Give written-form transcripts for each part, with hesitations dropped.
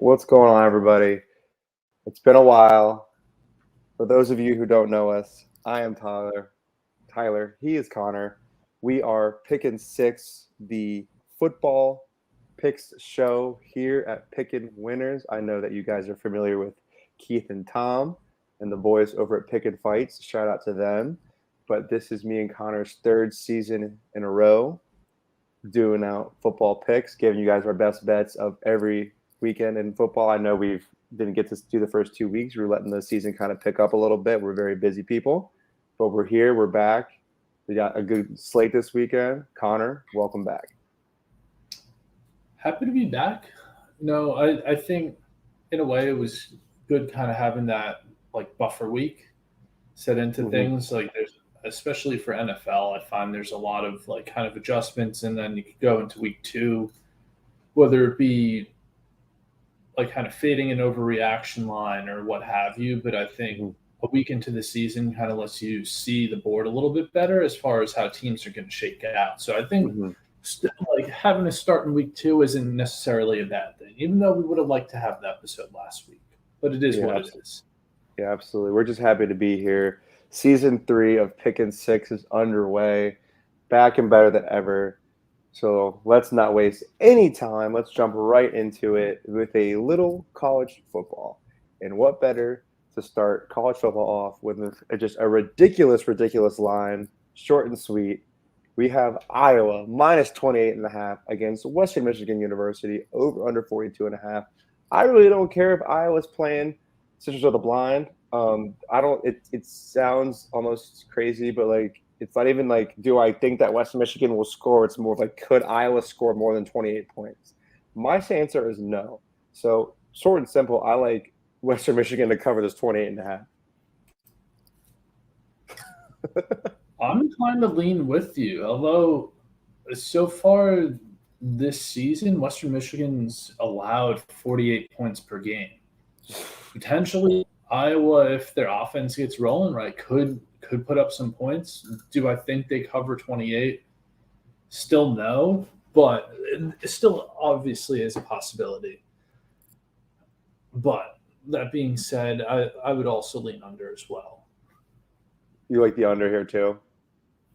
What's going on, everybody? It's been a while. For those of you who don't know us, I am Tyler. He is Connor. We are Pickin Six, the football picks show here at Pickin Winners. I know that you guys are familiar with Keith and Tom and the boys over at Pickin Fights. Shout out to them. But this is me and Connor's third season in a row doing out football picks, giving you guys our best bets of every weekend in football. I know we didn't get to do the first 2 weeks. We're letting the season kind of pick up a little bit. We're very busy people, but we're here. We're back. We got a good slate this weekend. Connor, welcome back. Happy to be back. No, I think in a way it was good kind of having that like buffer week set into things. Like there's especially for NFL, I find there's a lot of like kind of adjustments and then you could go into week two, whether it be like kind of fading an overreaction line or what have you. But I think a week into the season kind of lets you see the board a little bit better as far as how teams are going to shake out. So I think like having a start in week two isn't necessarily a bad thing, even though we would have liked to have the episode last week. But it is what it is. Yeah, absolutely. We're just happy to be here. Season 3 of Pickin Six is underway, back and better than ever. So let's not waste any time. Let's jump right into it with a little college football. And what better to start college football off with just a ridiculous line, short and sweet. We have Iowa minus 28.5 against Western Michigan University, over under 42.5. I really don't care if Iowa's playing Sisters of the Blind. I don't. It sounds almost crazy, but like it's not even like, do I think that Western Michigan will score? It's more of like, could Iowa score more than 28 points? My answer is no. So short and simple, I like Western Michigan to cover this 28.5. I'm inclined to lean with you, although so far this season, Western Michigan's allowed 48 points per game. Potentially, Iowa, if their offense gets rolling right, could put up some points. Do I think they cover 28? Still no, but it still obviously is a possibility. But that being said, I would also lean under as well. You like the under here too?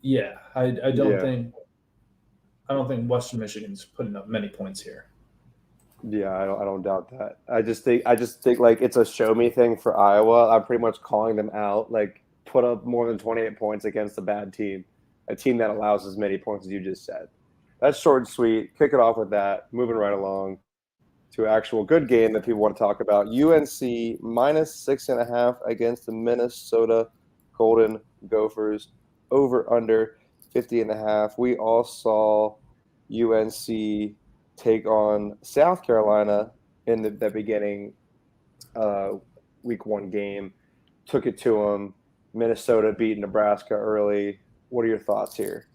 Yeah, I don't think Western Michigan's putting up many points here. Yeah, I don't doubt that. I just think like it's a show me thing for Iowa. I'm pretty much calling them out. Like, put up more than 28 points against a bad team, a team that allows as many points as you just said. That's short and sweet. Kick it off with that. Moving right along to an actual good game that people want to talk about. UNC minus 6.5 against the Minnesota Golden Gophers, over under 50.5. We all saw UNC take on South Carolina in the beginning week 1 game. Took it to them. Minnesota beat Nebraska early. What are your thoughts here?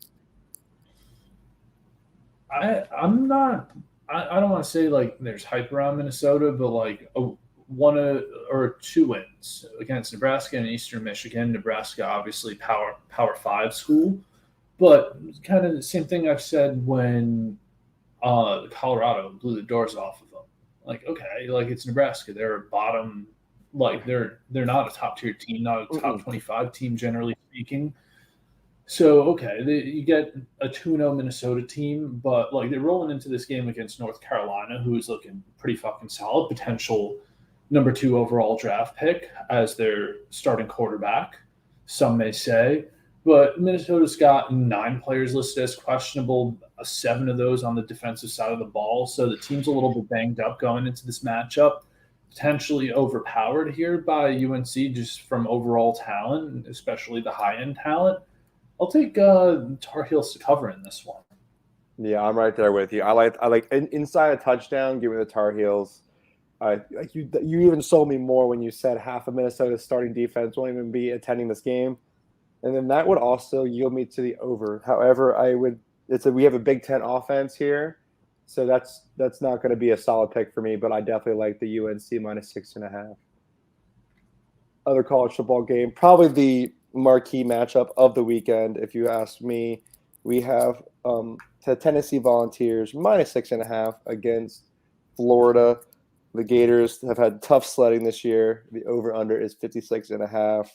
I don't want to say like there's hype around Minnesota, but like one or two wins against Nebraska and Eastern Michigan. Nebraska, obviously Power 5 school, but kind of the same thing I've said when Colorado blew the doors off of them. Like, okay, like it's Nebraska. They're a bottom, like they're not a top tier team, not a top 25 team generally speaking. So, okay, you get a 2-0 Minnesota team, but like they're rolling into this game against North Carolina, who is looking pretty fucking solid, potential number 2 overall draft pick as their starting quarterback, some may say. But Minnesota's got 9 players listed as questionable, 7 of those on the defensive side of the ball. So the team's a little bit banged up going into this matchup, potentially overpowered here by UNC just from overall talent, especially the high-end talent. I'll take Tar Heels to cover in this one. Yeah, I'm right there with you. I like inside a touchdown. Give me the Tar Heels. Like you even sold me more when you said half of Minnesota's starting defense won't even be attending this game, and then that would also yield me to the over. However, we have a Big Ten offense here, so that's not going to be a solid pick for me. But I definitely like the UNC minus 6.5. Other college football game, probably the marquee matchup of the weekend, if you ask me. We have the Tennessee Volunteers minus 6.5 against Florida. The Gators have had tough sledding this year. The over/under is 56.5.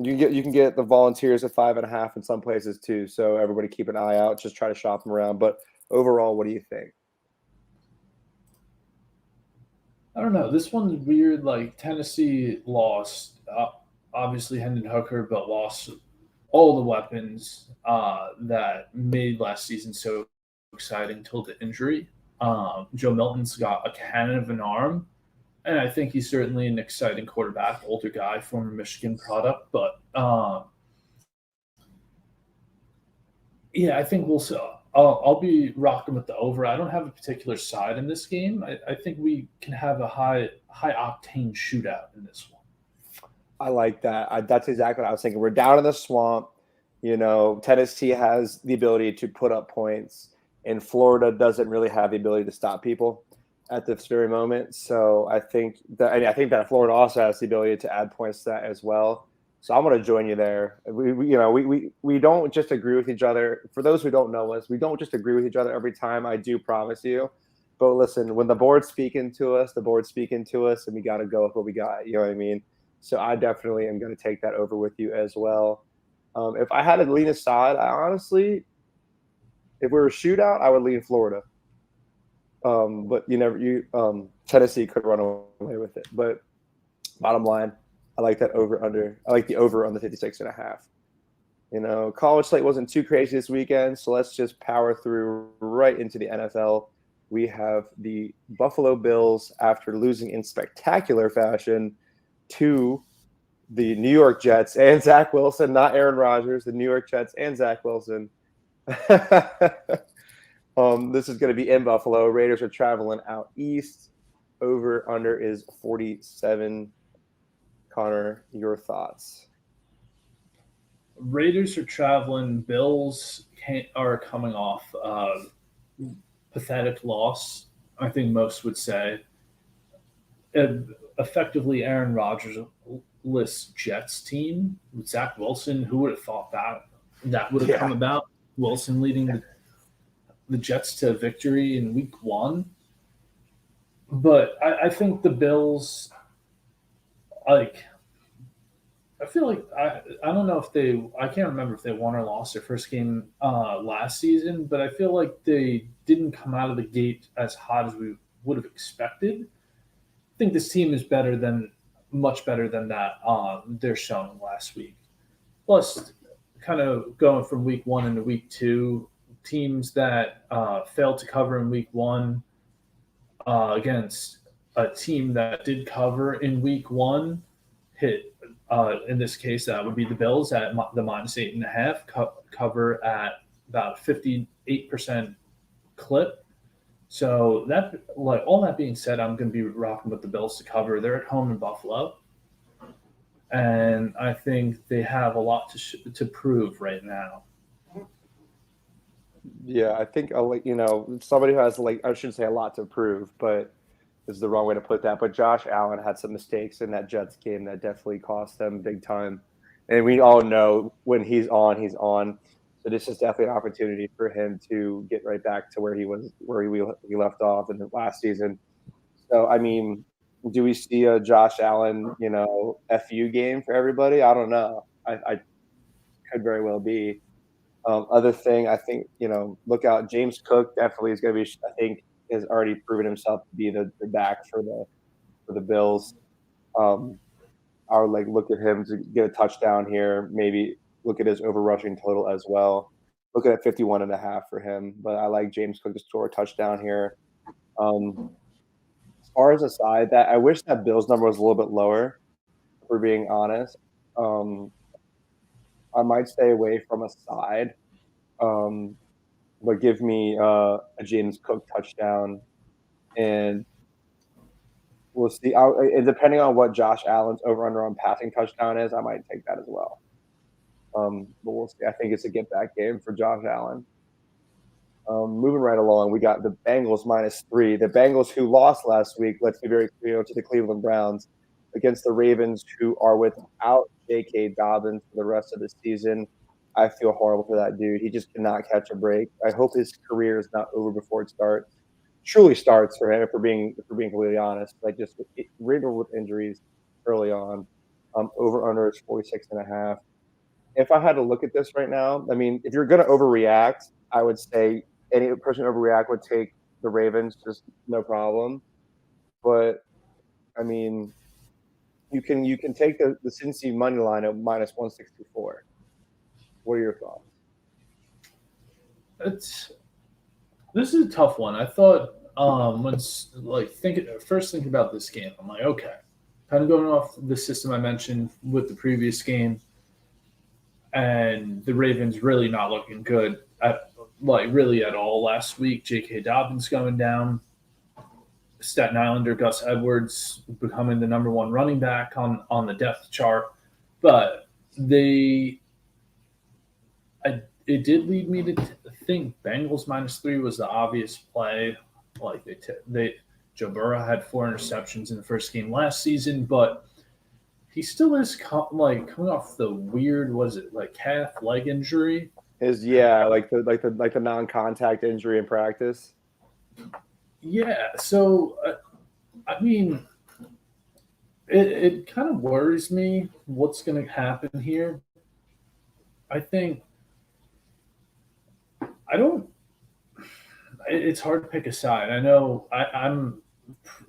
You can get the Volunteers at 5.5 in some places too. So everybody keep an eye out. Just try to shop them around. But overall, what do you think? I don't know. This one's weird. Like Tennessee lost, obviously Hendon Hooker, but lost all the weapons that made last season so exciting till the injury. Joe Milton's got a cannon of an arm, and I think he's certainly an exciting quarterback, older guy, former Michigan product. But yeah, I think we'll. I'll be rocking with the over. I don't have a particular side in this game. I think we can have a high octane shootout in this one. I like that. That's exactly what I was thinking. We're down in the swamp. Tennessee has the ability to put up points, and Florida doesn't really have the ability to stop people at this very moment. So I think that Florida also has the ability to add points to that as well. So I'm going to join you there. We don't just agree with each other. For those who don't know us, we don't just agree with each other every time. I do promise you. But listen, when the board's speaking to us, and we got to go with what we got. You know what I mean? So I definitely am going to take that over with you as well. If I had to lean aside, I honestly, if we were a shootout, I would lean Florida. But Tennessee could run away with it. But bottom line, I like that over/under. I like the over on the 56.5. College slate wasn't too crazy this weekend, so let's just power through right into the NFL. We have the Buffalo Bills, after losing in spectacular fashion to the New York Jets and Zach Wilson, not Aaron Rodgers, the New York Jets and Zach Wilson. This is going to be in Buffalo. Raiders are traveling out east. Over/under is 47. Connor, your thoughts? Raiders are traveling. Bills are coming off pathetic loss. I think most would say. Effectively, Aaron Rodgers-less Jets team with Zach Wilson. Who would have thought that would have come about? Wilson leading the Jets to victory in Week 1. But I think the Bills, I feel like I don't know if I can't remember if they won or lost their first game last season, but I feel like they didn't come out of the gate as hot as we would have expected. I think this team is much better than that they're showing last week. Plus, kind of going from Week 1 into Week 2, teams that failed to cover in Week 1 against a team that did cover in Week 1 hit. In this case, that would be the Bills at the -8.5, cover at about 58% clip. So all that being said, I'm going to be rocking with the Bills to cover. They're at home in Buffalo, and I think they have a lot to prove right now. Yeah, I think somebody who has I shouldn't say a lot to prove, but is the wrong way to put that. But Josh Allen had some mistakes in that Jets game that definitely cost them big time. And we all know when he's on, he's on. So this is definitely an opportunity for him to get right back to where he left off in the last season. So, I mean, do we see a Josh Allen, FU game for everybody? I don't know. I could very well be. Other thing, I think, look out. James Cook definitely is going to be, I think, has already proven himself to be the back for the Bills. I would look at him to get a touchdown here. Maybe look at his over rushing total as well. Look at 51.5 for him. But I like James Cook to score a touchdown here. As far as a side, that I wish that Bills number was a little bit lower, for being honest. I might stay away from a side. But give me a James Cook touchdown, and we'll see. Depending on what Josh Allen's over/under on passing touchdown is, I might take that as well. But we'll see. I think it's a get-back game for Josh Allen. Moving right along, we got the Bengals -3. The Bengals, who lost last week, let's be very clear, to the Cleveland Browns, against the Ravens, who are without J.K. Dobbins for the rest of the season. I feel horrible for that dude. He just cannot catch a break. I hope his career is not over before it starts. truly starts for him. If we're being completely honest, like just riddled with injuries early on. Over under is 46.5. If I had to look at this right now, I mean, if you're going to overreact, I would say any person overreact would take the Ravens, just no problem. But I mean, you can take the Cincy money line at minus 164. What are your thoughts? It's This is a tough one. I thought when thinking about this game, I'm like, okay, kind of going off the system I mentioned with the previous game, and the Ravens really not looking good at really at all last week. J.K. Dobbins going down, Staten Islander Gus Edwards becoming the number one running back on the depth chart, but they it did lead me to think Bengals -3 was the obvious play. Like Joe Burrow had 4 interceptions in the first game last season, but he still is coming off the weird, was it like calf leg injury? Like the non-contact injury in practice. Yeah, so I mean, it kind of worries me what's going to happen here. I think I don't. It's hard to pick a side. I know I'm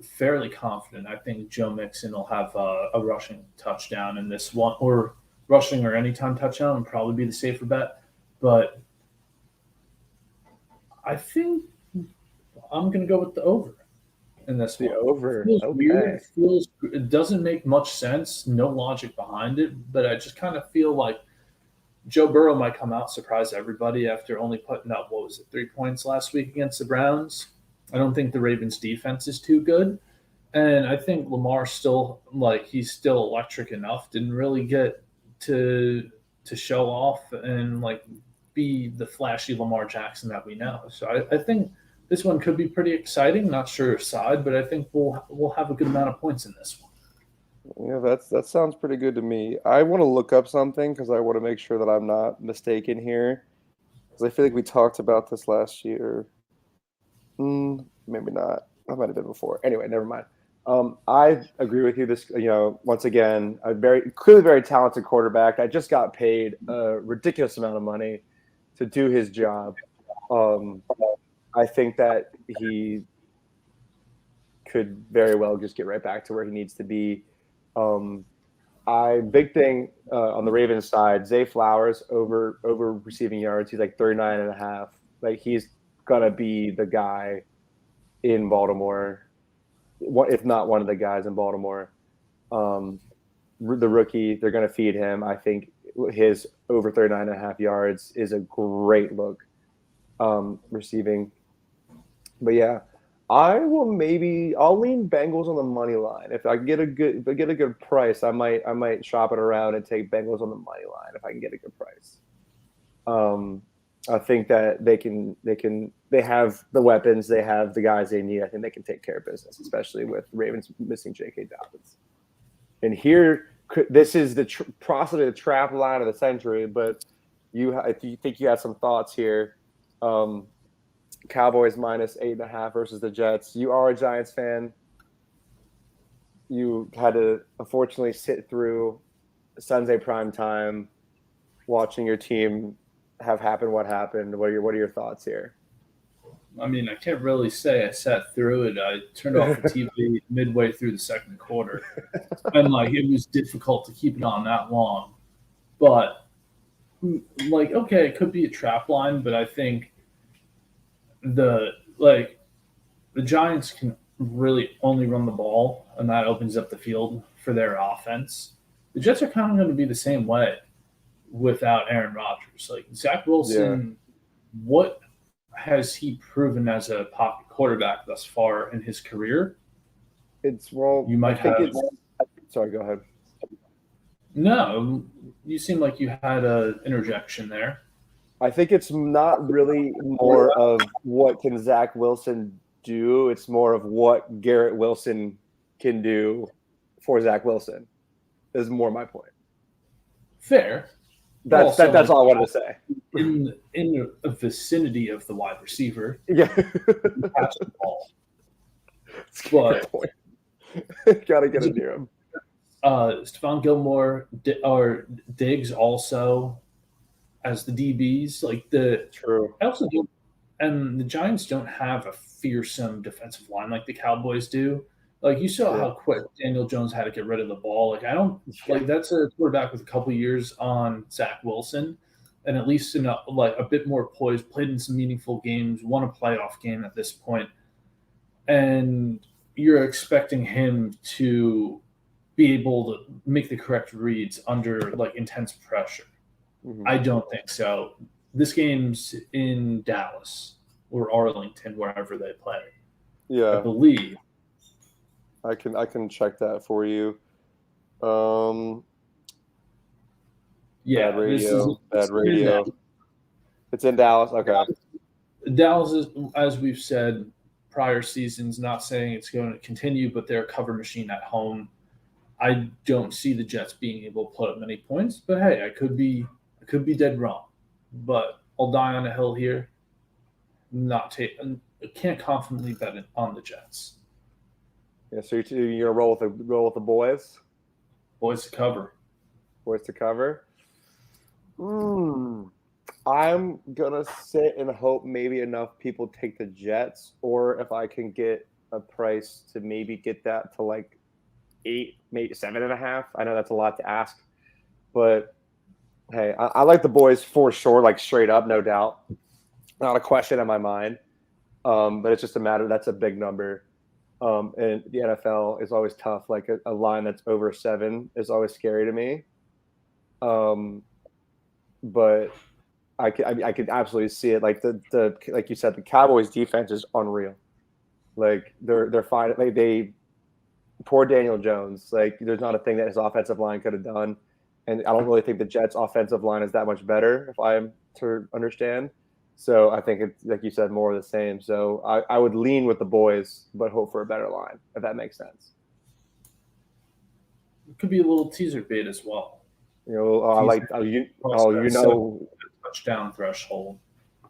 fairly confident. I think Joe Mixon will have a rushing touchdown in this one, or rushing or anytime touchdown would probably be the safer bet. But I think I'm going to go with the over in this The one. over. It feels Okay. weird. It doesn't make much sense. No logic behind it. But I just kind of feel like Joe Burrow might come out, surprise everybody after only putting up, 3 points last week against the Browns. I don't think the Ravens defense is too good. And I think Lamar still, he's still electric enough, didn't really get to show off and be the flashy Lamar Jackson that we know. So I think this one could be pretty exciting. Not sure side, but I think we'll have a good amount of points in this one. Yeah, that sounds pretty good to me. I want to look up something because I want to make sure that I'm not mistaken here. Because I feel like we talked about this last year. Maybe not. I might have been before. Anyway, never mind. I agree with you. This, once again, a clearly very talented quarterback. I just got paid a ridiculous amount of money to do his job. I think that he could very well just get right back to where he needs to be. Big thing on the Ravens side, Zay Flowers over receiving yards. He's like 39.5. Like he's gonna be the guy in Baltimore, if not one of the guys in Baltimore. The rookie, they're gonna feed him. I think his over 39.5 yards is a great look receiving. But yeah, I'll lean Bengals on the money line. If I get a good price, I might shop it around and take Bengals on the money line if I can get a good price. I think that they have the weapons, they have the guys they need. I think they can take care of business, especially with Ravens missing J.K. Dobbins. And here, this is possibly the trap line of the century. But if you think you have some thoughts here. Cowboys -8.5 versus the Jets. You are a Giants fan. You had to unfortunately sit through Sunday prime time, watching your team have happened. What happened? What are your thoughts here? I mean, I can't really say I sat through it. I turned off the TV midway through the second quarter, and it was difficult to keep it on that long. But okay, it could be a trap line, but I think the Giants can really only run the ball, and that opens up the field for their offense. The Jets are kind of going to be the same way without Aaron Rodgers. Zach Wilson, what has he proven as a pocket quarterback thus far in his career? You might have. Sorry, go ahead. No, you seem like you had an interjection there. I think it's not really more of what can Zach Wilson do. It's more of what Garrett Wilson can do for Zach Wilson is more my point. Fair. That's also, that's like, all I wanted to say. in the vicinity of the wide receiver, Yeah, catch the ball. that's a good But point. Got to get it near him. Stephon Gilmore or Diggs also as the DBs. True. I also don't, and the Giants don't have a fearsome defensive line like the Cowboys do. Like you saw True. how quick Daniel Jones had to get rid of the ball. Like I don't Yeah. like that's a quarterback with a couple years on Zach Wilson, and at least in a bit more poised, played in some meaningful games, won a playoff game at this point, and you're expecting him to be able to make the correct reads under like intense pressure. Mhm. I don't think so. This game's in Dallas or Arlington, wherever they play. I Yeah, believe. I can check that for you. Um, Yeah, bad this is radio. it's Bad in that. radio. It's in Dallas. Okay. Dallas is, as we've said prior seasons, not saying it's going to continue, but they're a cover machine at home. I don't see the Jets being able to put up many points, but hey, I could be dead wrong. But I'll die on a hill here. Not take, I can't confidently bet on the Jets. Yeah. So you're gonna roll with the boys. Boys to cover. Boys to cover. I'm gonna sit and hope maybe enough people take the Jets, or if I can get a price to maybe get that to like 8, maybe 7.5. I know that's a lot to ask, but hey, I like the boys for sure, like straight up, no doubt, not a question in my mind. But it's just a matter. That's a big number, and the NFL is always tough. Like a line that's over 7 is always scary to me. But I could absolutely see it. Like the like you said, the Cowboys defense is unreal. Like they're fine. Like they poor Daniel Jones. Like there's not a thing that his offensive line could have done, and I don't really think the Jets' offensive line is that much better. If I'm to understand, so I think it's like you said, more of the same. So I would lean with the boys, but hope for a better line, if that makes sense. It could be a little teaser bait as well. You know, I Teaser like touchdown threshold.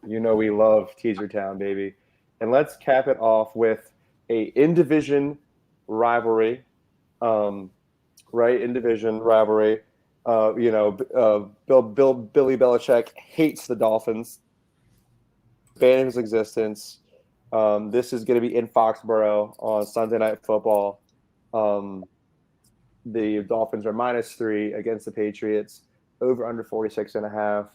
we love Teaser Town, baby. And let's cap it off with a in-division rivalry, right? In-division rivalry. Billy Belichick hates the Dolphins, banning his existence. This is going to be in Foxborough on Sunday Night Football. The Dolphins are -3 against the Patriots, over under 46.5.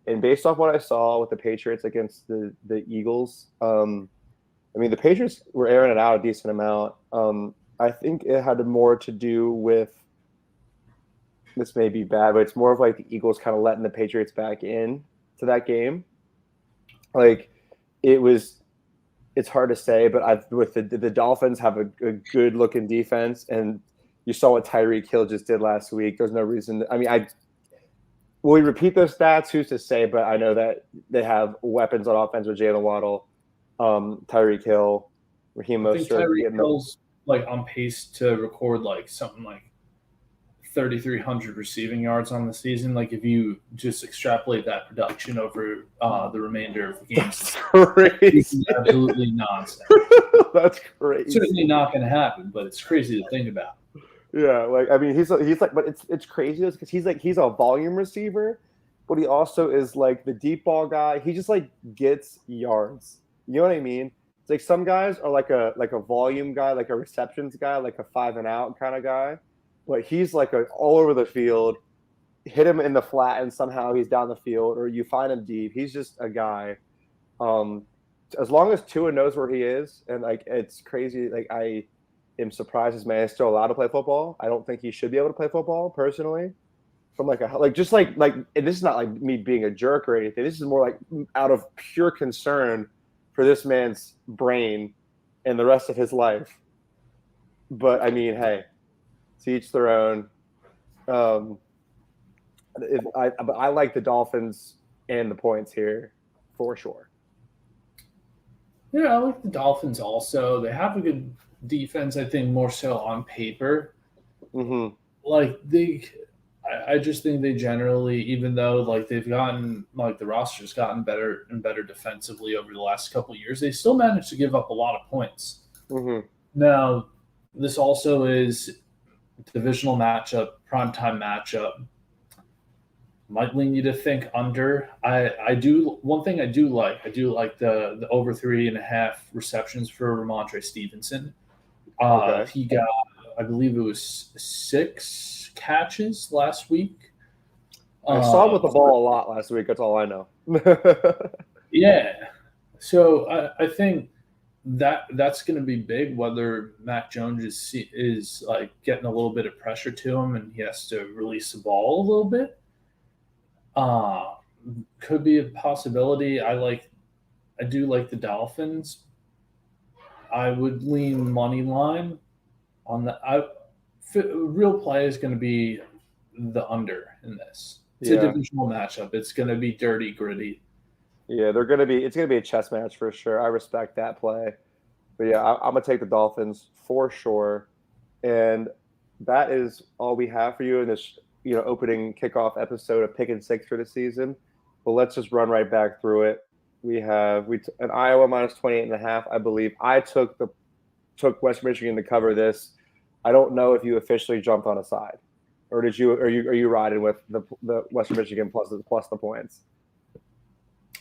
And based off what I saw with the Patriots against the Eagles, I mean, the Patriots were airing it out a decent amount. I think it had more to do with, this may be bad, but it's more of like the Eagles kind of letting the Patriots back in to that game. Like it's hard to say, but with the Dolphins have a good looking defense, and you saw what Tyreek Hill just did last week. There's no reason. Will we repeat those stats? Who's to say? But I know that they have weapons on offense with Jalen Waddle, Tyreek Hill, Raheem I think Mostert. Tyreek Hill's like on pace to record like something like 3,300 receiving yards on the season. Like if you just extrapolate that production over the remainder of the games, That's crazy. it's absolutely nonsense. That's crazy. It's certainly not going to happen, but it's crazy to think about. Yeah, like I mean, he's like, but it's crazy because he's a volume receiver, but he also is like the deep ball guy. He just like gets yards. You know what I mean? It's like some guys are like a volume guy, like a receptions guy, like a 5 and out kind of guy. But he's like all over the field. Hit him in the flat, and somehow he's down the field, or you find him deep. He's just a guy. As long as Tua knows where he is, and like it's crazy. Like I am surprised this man is still allowed to play football. I don't think he should be able to play football personally. From and this is not like me being a jerk or anything. This is more like out of pure concern for this man's brain and the rest of his life. But I mean, hey, to each their own. But I like the Dolphins and the points here for sure. Yeah, I like the Dolphins also. They have a good defense, I think, more so on paper. Mm-hmm. Like I just think they generally, even though like they've gotten like the roster's gotten better and better defensively over the last couple of years, they still managed to give up a lot of points. Mm-hmm. Now, this also is divisional matchup, primetime matchup. Might lean you to think under. I do one thing I do like. I do like the over 3.5 receptions for Ramondre Stevenson. Okay. He got, I believe it was 6 catches last week. I saw him with the ball a lot last week. That's all I know. Yeah. So I think that's going to be big. Whether Mac Jones is like getting a little bit of pressure to him and he has to release the ball a little bit, could be a possibility. I do like the Dolphins. I would lean money line on the. Real play is going to be the under in this. It's a divisional matchup. It's going to be dirty, gritty. Yeah, it's gonna be a chess match for sure. I respect that play, but yeah, I'm gonna take the Dolphins for sure. And that is all we have for you in this, opening kickoff episode of Pickin Six for the season. But let's just run right back through it. We have an Iowa minus 28.5. I believe I took West Michigan to cover this. I don't know if you officially jumped on a side, or did you? Are you riding with the Western Michigan plus the points?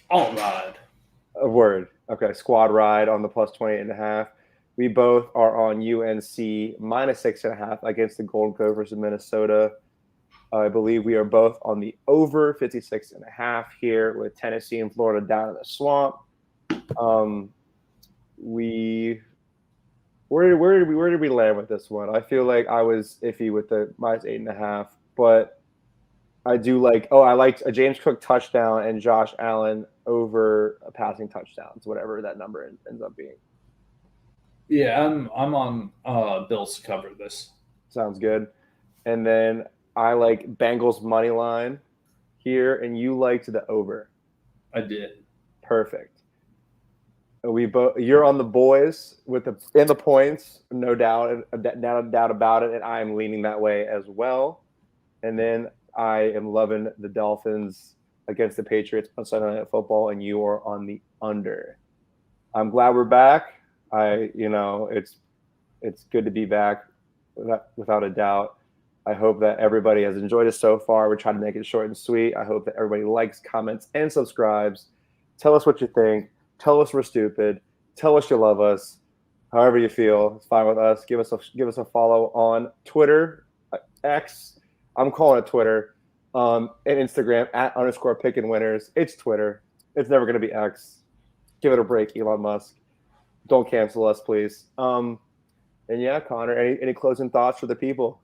All ride. A word. Okay, squad ride on the plus 28.5. We both are on UNC minus 6.5 against the Golden Gophers of Minnesota. I believe we are both on the over 56.5 here with Tennessee and Florida down in the swamp. Where did we land with this one? I feel like I was iffy with the minus 8.5, but I do I liked a James Cook touchdown and Josh Allen over passing touchdowns, whatever that number ends up being. Yeah, I'm on Bills to cover this. Sounds good. And then I like Bengals money line here, and you liked the over. I did. Perfect. You're on the boys with the points, no doubt, no doubt about it, and I am leaning that way as well. And then I am loving the Dolphins against the Patriots on Sunday Night Football, and you are on the under. I'm glad we're back. It's good to be back without a doubt. I hope that everybody has enjoyed it so far. We're trying to make it short and sweet. I hope that everybody likes, comments, and subscribes. Tell us what you think. Tell us we're stupid. Tell us you love us. However you feel, it's fine with us. Give us a follow on Twitter, X. I'm calling it Twitter, and Instagram @_PickinWinners. It's Twitter. It's never going to be X. Give it a break, Elon Musk. Don't cancel us, please. And yeah, Connor, any closing thoughts for the people?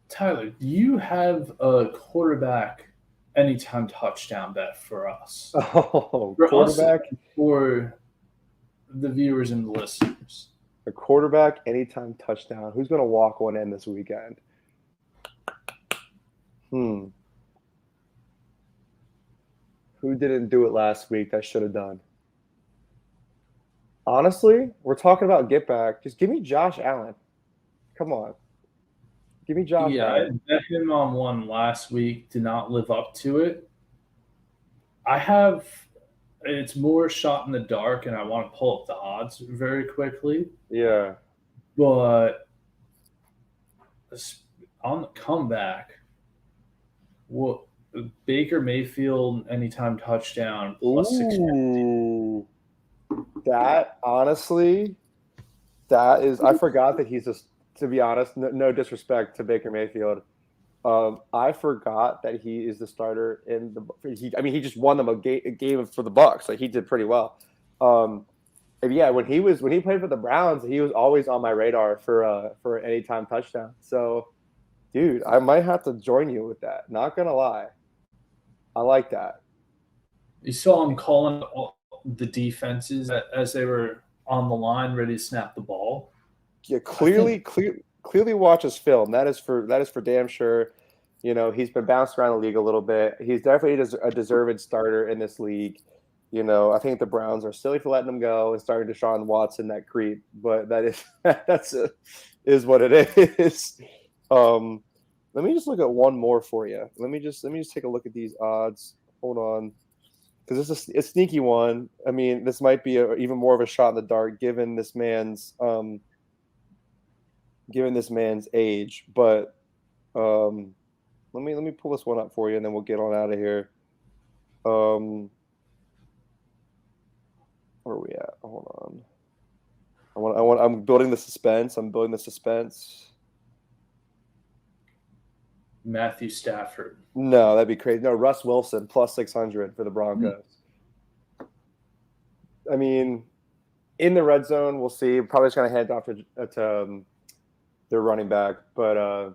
Tyler, do you have a quarterback anytime touchdown bet for us? Oh, for quarterback? Us, for the viewers and the listeners. A quarterback anytime touchdown. Who's going to walk one in this weekend? Who didn't do it last week that should have done? Honestly, we're talking about get back. Just give me Josh Allen. Come on. Give me Josh Allen. I bet him on one last week, did not live up to it. It's more shot in the dark, and I want to pull up the odds very quickly. Yeah. But on the comeback, Baker Mayfield anytime touchdown plus 650. That honestly, I forgot that he's just, to be honest, no disrespect to Baker Mayfield. I forgot that he is the starter he just won them a game for the Bucs. Like, he did pretty well. And yeah, when he played for the Browns, he was always on my radar for an anytime touchdown. So, dude, I might have to join you with that. Not gonna lie, I like that. You saw him calling the defenses as they were on the line, ready to snap the ball. Yeah, clearly watch his film. That is for damn sure. He's been bounced around the league a little bit. He's definitely a deserved starter in this league. I think the Browns are silly for letting him go and starting Deshaun Watson that creep, but is what it is. Let me just look at one more for you. Let me just take a look at these odds. Hold on, because this is a sneaky one. I mean, this might be even more of a shot in the dark given this man's age. But let me pull this one up for you, and then we'll get on out of here. Where are we at? Hold on. I'm building the suspense. Matthew Stafford. No, that'd be crazy. No, Russ Wilson plus 600 for the Broncos. I mean, in the red zone, we'll see. Probably just gonna hand off to their running back, but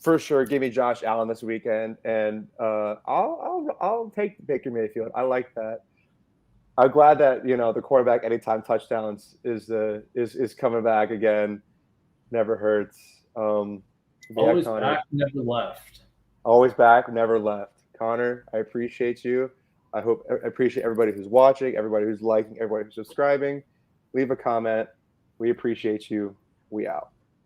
for sure, give me Josh Allen this weekend, and I'll take Baker Mayfield. I like that. I'm glad that the quarterback anytime touchdowns is coming back again. Never hurts. Always back, never left. Always back, never left. Connor, I appreciate you. I appreciate everybody who's watching, everybody who's liking, everybody who's subscribing. Leave a comment. We appreciate you. We out.